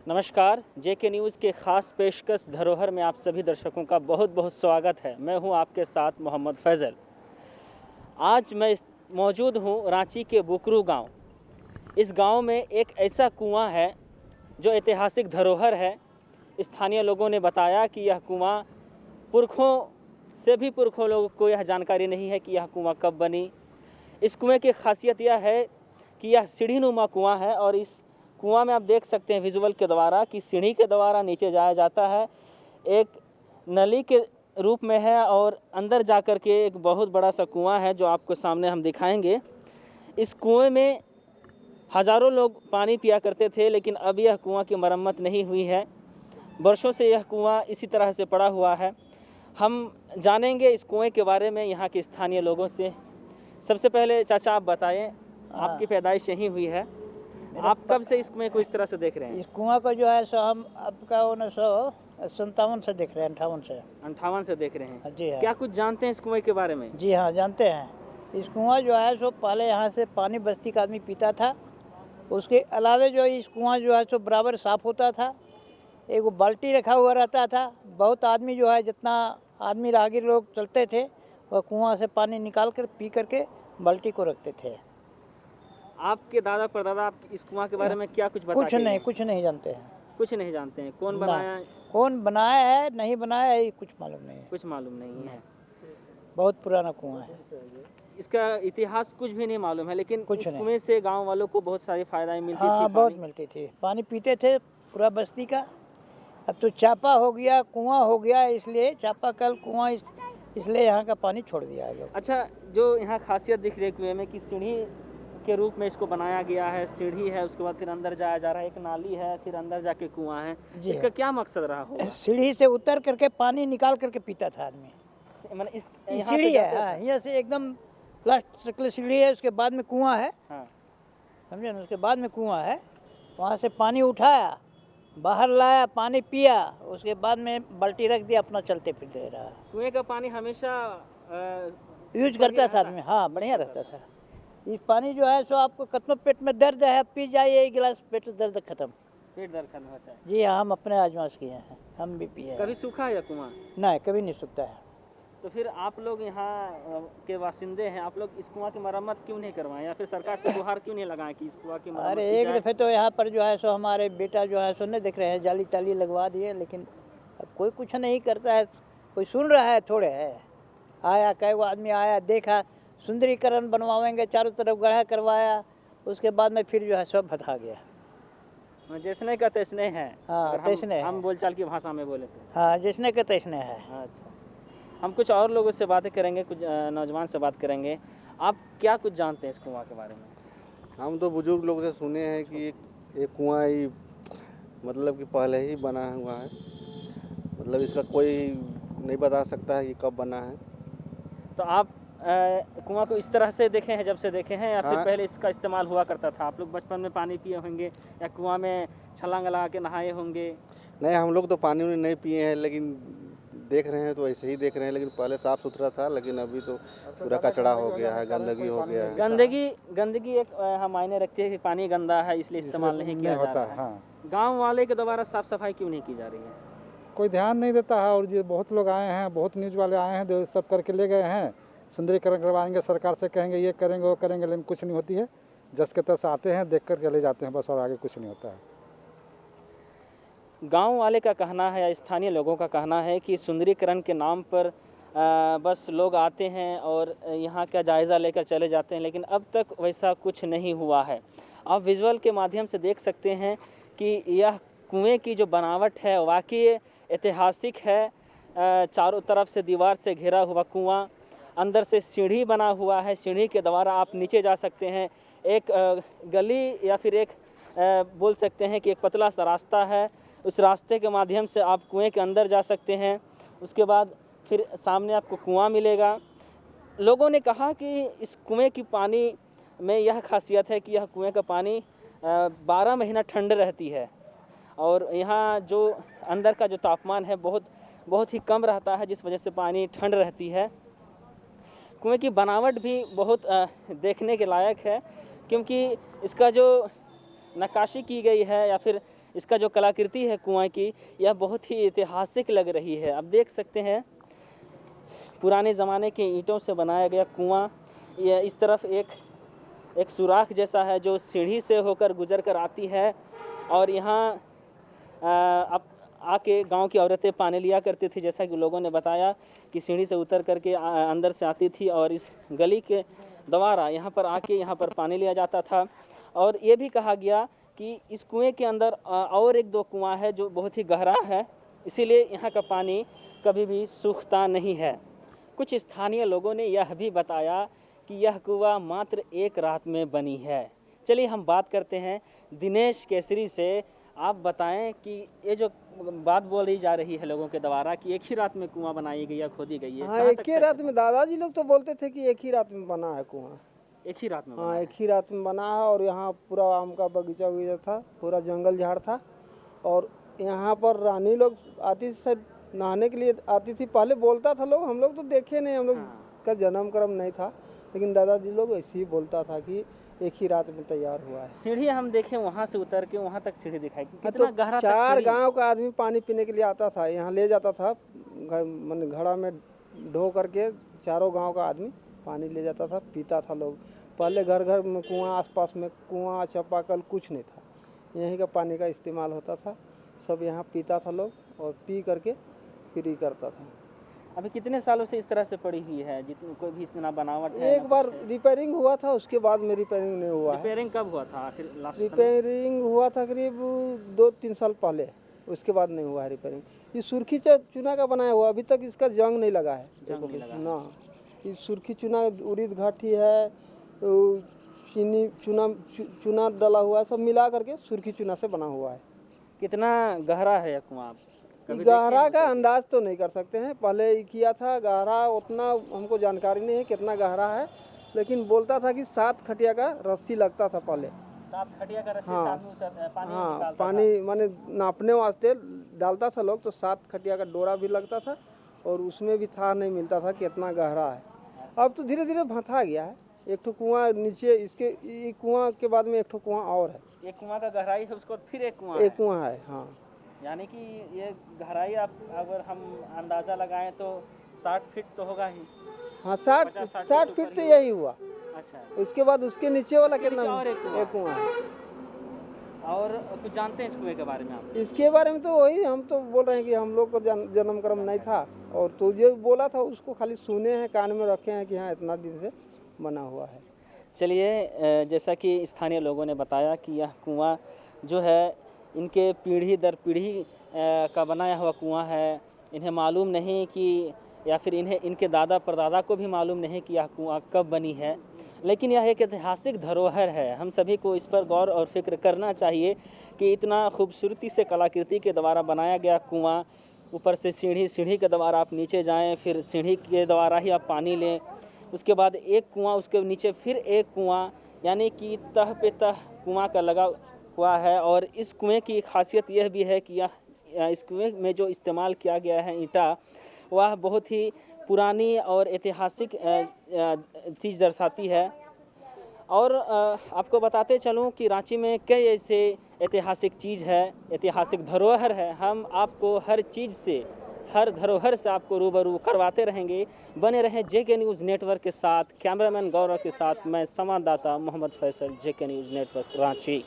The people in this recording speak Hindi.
नमस्कार, जेके न्यूज़ के ख़ास पेशकश धरोहर में आप सभी दर्शकों का बहुत बहुत स्वागत है। मैं हूं आपके साथ मोहम्मद फैज़ल। आज मैं मौजूद हूं रांची के बुकरू गांव। इस गांव में एक ऐसा कुआं है जो ऐतिहासिक धरोहर है। स्थानीय लोगों ने बताया कि यह कुआं पुरखों से भी पुरखों लोगों को यह जानकारी नहीं है कि यह कुआं कब बनी। इस कुएँ की खासियत यह है कि यह सीढ़ीनुमा कुआं है और इस कुआं में आप देख सकते हैं विजुअल के द्वारा कि सीढ़ी के द्वारा नीचे जाया जाता है। एक नली के रूप में है और अंदर जाकर के एक बहुत बड़ा सा कुआं है जो आपको सामने हम दिखाएंगे। इस कुएं में हज़ारों लोग पानी पिया करते थे, लेकिन अब यह कुआं की मरम्मत नहीं हुई है। वर्षों से यह कुआं इसी तरह से पड़ा हुआ है। हम जानेंगे इस कुएं के बारे में यहाँ के स्थानीय लोगों से। सबसे पहले चाचा आप बताएं, आपकी पैदाइश यहीं हुई है, आप कब से इस कुएं को इस तरह से देख रहे हैं? इस कुआं को जो है सो हम आपका 1957 से देख रहे हैं, 58 से। 58 से देख रहे हैं? जी हाँ। क्या कुछ जानते हैं इस कुएं के बारे में? जी हाँ, जानते हैं। इस कुआं जो है सो पहले यहाँ से पानी बस्ती का आदमी पीता था। उसके अलावे जो इस कुआं जो है सो बराबर साफ़ होता था। एक वो बाल्टी रखा हुआ रहता था। बहुत आदमी जो है, जितना आदमी राहगीर लोग चलते थे, वह कुआं से पानी निकाल कर पी करके बाल्टी को रखते थे। आपके दादा परदादा आप इस कुआं के बारे में क्या कुछ बताते हैं? कुछ नहीं जानते हैं। कुछ नहीं जानते हैं। कौन बनाया? कौन बनाया है, नहीं बनाया है, कुछ मालूम नहीं है। कुछ मालूम नहीं है। बहुत पुराना कुआं है। इसका इतिहास कुछ भी नहीं मालूम है, लेकिन कुछ इस नहीं। कुएं से गांव वालों को बहुत सारी फायदाएं मिलती हाँ, थी। बहुत मिलती थी। पानी पीते थे पूरा बस्ती का। अब तो चापा हो गया, कुआं हो गया, इसलिए चापाकल कुआं इसलिए यहाँ का पानी छोड़ दिया है लोग। अच्छा, जो यहाँ खासियत दिख रही है कुएं में कि सीढ़ी के रूप में इसको बनाया गया है। सीढ़ी है, उसके बाद फिर अंदर जाया जा रहा है, एक नाली है, फिर अंदर जाके कुआं है। इसका क्या मकसद रहा होगा? सीढ़ी से उतर करके पानी निकाल करके पीता था आदमी। मतलब इस सीढ़ी है, हाँ, यहाँ से एकदम लास्ट तक सीढ़ी है, उसके बाद में कुआं है। हाँ। समझे ना? उसके बाद में कुआं है। वहाँ से पानी उठाया, बाहर लाया, पानी पिया, उसके बाद में बाल्टी रख दिया, अपना चलते फिरते रहा। कुएं का पानी हमेशा यूज करता था आदमी। हाँ, बढ़िया रहता था। इस पानी जो है सो आपको कितना पेट में दर्द है, पी जाइए एक गिलास, पेट दर्द खत्म। पेट दर्द खत्म होता है? जी हाँ, हम अपने आजमाइश किए हैं, हम भी पिए हैं। कभी सूखा है या कुआं? नहीं, कभी नहीं सूखता है। तो फिर आप लोग यहाँ के वासिंदे हैं, आप लोग इस कुआं की मरम्मत क्यों नहीं करवाएं, या फिर सरकार से गुहार क्यों नहीं लगाएं कि इस कुआं की मरम्मत अरे की एक जाए? दफ़े तो यहाँ पर जो है सो हमारे बेटा जो है सो नहीं देख रहे हैं, जाली ताली लगवा दिए, लेकिन अब कोई कुछ नहीं करता है। कोई सुन रहा है थोड़े है। आया कई वो आदमी आया, देखा, सुंदरीकरण बनवाएंगे, चारों तरफ गढ़ा करवाया, उसके बाद में फिर जो है सब भगा गया। जैसने का तैसने है। हाँ, अगर तैसने हम है। बोलचाल की भाषा में बोले तो। हाँ, जिसने का तैसने है। अच्छा, हम कुछ और लोगों से बातें करेंगे, कुछ नौजवान से बात करेंगे। आप क्या कुछ जानते हैं इस कुआं के बारे में? हम तो बुजुर्ग लोग से सुने हैं कि एक कुआं ही मतलब कि पहले ही बना हुआ है। मतलब इसका कोई नहीं बता सकता है कि कब बना है। तो आप कुआं को इस तरह से देखे हैं, जब से देखे हैं, या फिर हाँ। पहले इसका इस्तेमाल हुआ करता था? आप लोग बचपन में पानी पिए होंगे या कुआं में छलांग लगा के नहाए होंगे? नहीं, हम लोग तो पानी उनी नहीं पिए हैं, लेकिन देख रहे हैं तो ऐसे ही देख रहे हैं। लेकिन पहले साफ़ सुथरा था, लेकिन अभी तो पूरा कचरा हो गया है, गंदगी हो गया है। गंदगी एक हम मायने रखती है कि पानी गंदा है, इसलिए इस्तेमाल नहीं किया जा रहा है। हाँ। गांव वाले के द्वारा साफ सफाई क्यों नहीं की जा रही है? कोई ध्यान नहीं देता है। और जो बहुत लोग आए हैं, बहुत न्यूज़ वाले आए हैं, जो सब करके ले गए हैं, सुंदरीकरण करवाएंगे, सरकार से कहेंगे ये करेंगे वो करेंगे, लेकिन कुछ नहीं होती है। जस के तस आते हैं, देख कर चले जाते हैं बस, और आगे कुछ नहीं होता है। गांव वाले का कहना है या स्थानीय लोगों का कहना है कि सुंदरीकरण के नाम पर बस लोग आते हैं और यहाँ का जायज़ा लेकर चले जाते हैं, लेकिन अब तक वैसा कुछ नहीं हुआ है। आप विजुअल के माध्यम से देख सकते हैं कि यह कुएं की जो बनावट है वाकई ऐतिहासिक है। चारों तरफ से दीवार से घिरा हुआ कुआं, अंदर से सीढ़ी बना हुआ है, सीढ़ी के द्वारा आप नीचे जा सकते हैं। एक गली या फिर एक बोल सकते हैं कि एक पतला सा रास्ता है, उस रास्ते के माध्यम से आप कुएं के अंदर जा सकते हैं। उसके बाद फिर सामने आपको कुआं मिलेगा। लोगों ने कहा कि इस कुएं की पानी में यह खासियत है कि यह कुएं का पानी 12 महीना ठंड रहती है, और यहाँ जो अंदर का जो तापमान है बहुत ही कम रहता है, जिस वजह से पानी ठंड रहती है। कुएं की बनावट भी बहुत देखने के लायक है, क्योंकि इसका जो नक्काशी की गई है या फिर इसका जो कलाकृति है कुआं की, यह बहुत ही ऐतिहासिक लग रही है। अब देख सकते हैं पुराने ज़माने के ईंटों से बनाया गया कुआं। यह इस तरफ एक सुराख जैसा है जो सीढ़ी से होकर गुजर कर आती है, और यहाँ अब आके गांव की औरतें पानी लिया करती थी। जैसा कि लोगों ने बताया कि सीढ़ी से उतर करके अंदर से आती थी और इस गली के द्वारा यहाँ पर आके यहाँ पर पानी लिया जाता था। और ये भी कहा गया कि इस कुएं के अंदर और एक दो कुआं है जो बहुत ही गहरा है, इसीलिए यहाँ का पानी कभी भी सूखता नहीं है। कुछ स्थानीय लोगों ने यह भी बताया कि यह कुआं मात्र एक रात में बनी है। चलिए हम बात करते हैं दिनेश केसरी से। आप बताएं कि ये जो बात बोली जा रही है लोगों के द्वारा कि एक ही रात में कुआं बनाई गई है, खोदी गई है, हाँ, कहाँ एक तक ही सच रात है? में दादाजी लोग तो बोलते थे कि एक ही रात में बना है कुआं। एक ही रात में बना हाँ, है। एक ही रात में बना है। और यहाँ पूरा आम का बगीचा वगीचा था, पूरा जंगल झाड़ था। और यहाँ पर रानी लोग आती थी, शायद नहाने के लिए आती थी। पहले बोलता था लोग, हम लोग तो देखे नहीं, हम लोग का जन्म क्रम नहीं था, लेकिन दादाजी लोग ऐसे ही बोलता था कि एक ही रात में तैयार हुआ है। सीढ़ी हम देखें वहाँ से उतर के वहाँ तक सीढ़ी दिखाई, हाँ, कितना तो गहरा तक 4 सीढ़ी? गांव का आदमी पानी पीने के लिए आता था, यहाँ ले जाता था मैंने घड़ा में ढो करके। चारों गांव का आदमी पानी ले जाता था, पीता था लोग। पहले घर घर में कुआं, आसपास में कुआं चापाकल कुछ नहीं था, यहीं का पानी का इस्तेमाल होता था। सब यहाँ पीता था लोग और पी करके फिर ही करता था। अभी कितने सालों से इस तरह से पड़ी हुई है, जितनी कोई भी इतना बनावट है? एक बार रिपेयरिंग हुआ था, उसके बाद में रिपेयरिंग नहीं हुआ है। रिपेयरिंग कब हुआ था आखिर लास्ट? रिपेयरिंग हुआ था करीब 2-3 साल पहले, उसके बाद नहीं हुआ है रिपेयरिंग। ये सुर्खी चूना का बनाया हुआ, अभी तक इसका जंग नहीं लगा है। जंग नहीं लगा है। ना, ये सुर्खी चूना, उड़ीद घाटी है, चीनी चूना डाला हुआ है, सब मिला करके सुर्खी चूना से बना हुआ है। कितना गहरा है यह कुआं? कभी गहरा देखे का हैं? अंदाज तो नहीं कर सकते हैं, पहले ही किया था। गहरा उतना हमको जानकारी नहीं है कितना गहरा है, लेकिन बोलता था कि 7 खटिया का रस्सी लगता था पहले। 7 खटिया का रस्सी हाँ, साथ में पानी हाँ, निकालता पानी माने नापने वास्ते डालता था लोग, तो 7 खटिया का डोरा भी लगता था और उसमें भी था नहीं मिलता था कि इतना गहरा है। अब तो धीरे धीरे भंथा गया है। एक ठो कुआं नीचे, इसके कुआं के बाद में एक ठो कुआं और है। था। एक कुआं का गहराई है, उसको फिर एक कुआं एक है। कुआं है, हाँ। यानी कि ये गहराई आप अगर हम अंदाजा लगाएं तो 60 फीट तो होगा ही। हाँ, 60 50-60 60 फीट तो यही हुआ। अच्छा, उसके बाद उसके नीचे वाला उसके कितना? नीचे और एक कुआं। एक कुआं है। और कुछ जानते हैं इस कुएं के बारे में आप? इसके बारे में तो वही हम तो बोल रहे हैं कि हम लोग को जन्म क्रम नहीं था, और तो जो बोला था उसको खाली सुने हैं, कान में रखे हैं कि हाँ इतना दिन से बना हुआ है। चलिए, जैसा कि स्थानीय लोगों ने बताया कि यह कुआं जो है इनके पीढ़ी दर पीढ़ी का बनाया हुआ कुआं है। इन्हें मालूम नहीं कि, या फिर इन्हें इनके दादा परदादा को भी मालूम नहीं कि यह कुआं कब बनी है, लेकिन यह एक ऐतिहासिक धरोहर है। हम सभी को इस पर गौर और फिक्र करना चाहिए कि इतना खूबसूरती से कलाकृति के द्वारा बनाया गया कुआं, ऊपर से सीढ़ी के द्वारा आप नीचे जाएं, फिर सीढ़ी के द्वारा ही आप पानी लें, उसके बाद एक कुआं, उसके नीचे फिर एक कुआं, यानी कि तह पे तह कुआं का लगा हुआ है। और इस कुएं की खासियत यह भी है कि इस कुएं में जो इस्तेमाल किया गया है ईंटा, वह बहुत ही पुरानी और ऐतिहासिक चीज़ दर्शाती है। और आपको बताते चलूं कि रांची में कई ऐसे ऐतिहासिक चीज़ है, ऐतिहासिक धरोहर है। हम आपको हर चीज़ से, हर धरोहर से आपको रूबरू करवाते रहेंगे। बने रहें JK न्यूज़ नेटवर्क के साथ। कैमरामैन गौरव के साथ मैं संवाददाता Mohammad Faisal, JK news network Ranchi.